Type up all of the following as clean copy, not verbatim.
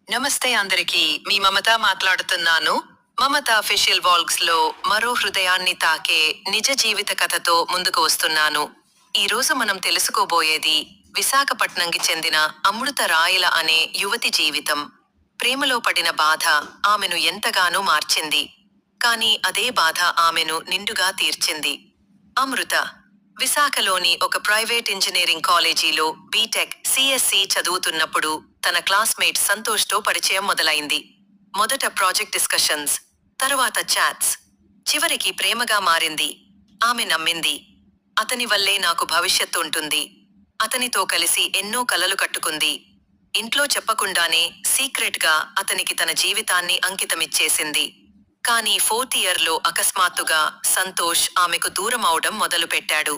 నమస్తే అందరికీ, మీ మమత మాట్లాడుతున్నాను. మమత అఫీషియల్ వాల్గ్స్ లో మరో హృదయాన్ని తాకే నిజ జీవిత కథతో ముందుకు వస్తున్నాను. ఈ రోజు మనం తెలుసుకోబోయేది విశాఖపట్నంకి చెందిన అమృత రాయల అనే యువతి జీవితం. ప్రేమలో పడిన బాధ ఆమెను ఎంతగానో మార్చింది. కానీ అదే బాధ ఆమెను నిండుగా తీర్చింది. అమృత విశాఖలోని ఒక ప్రైవేట్ ఇంజనీరింగ్ కాలేజీలో బీటెక్ సిఎస్సి చదువుతున్నప్పుడు తన క్లాస్మేట్ సంతోష్తో పరిచయం మొదలైంది. మొదట ప్రాజెక్ట్ డిస్కషన్స్, తరువాత చాట్స్, చివరికి ప్రేమగా మారింది. ఆమె నమ్మింది, అతని వల్లే నాకు భవిష్యత్తు ఉంటుంది. అతనితో కలిసి ఎన్నో కలలు కట్టుకుంది. ఇంట్లో చెప్పకుండానే సీక్రెట్ గా అతనికి తన జీవితాన్ని అంకితమిచ్చేసింది. కానీ 4th ఇయర్లో అకస్మాత్తుగా సంతోష్ ఆమెకు దూరం అవడం మొదలుపెట్టాడు.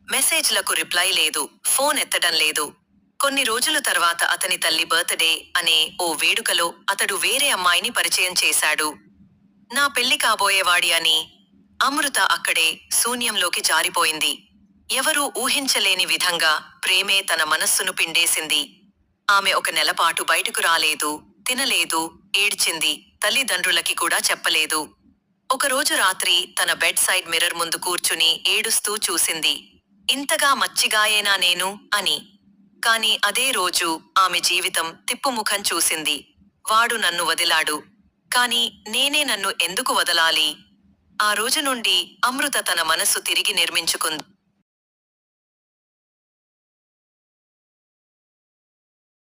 మెసేజ్లకు రిప్లై లేదు, ఫోన్ ఎత్తడం లేదు. కొన్ని రోజుల తర్వాత అతని తల్లి బర్త్డే అనే ఓ వేడుకలో అతడు వేరే అమ్మాయిని పరిచయం చేశాడు. నా పెళ్లి కాబోయేవాడి అని. అమృత అక్కడే శూన్యంలోకి జారిపోయింది. ఎవరూ ఊహించలేని విధంగా ప్రేమే తన మనస్సును పిండేసింది. ఆమె ఒక నెలపాటు బయటకు రాలేదు, తినలేదు, ఏడ్చింది, తల్లిదండ్రులకి కూడా చెప్పలేదు. ఒకరోజు రాత్రి తన బెడ్ సైడ్ మిర్రర్ ముందు కూర్చుని ఏడుస్తూ చూసింది. ఇంతగా మచ్చిగాయేనా నేను అని. కాని అదే రోజు ఆమె జీవితం తిప్పుముఖం చూసింది. వాడు నన్ను వదిలాడు, కాని నేనే నన్ను ఎందుకు వదలాలి? ఆ రోజు నుండి అమృత తన మనస్సు తిరిగి నిర్మించుకుంది.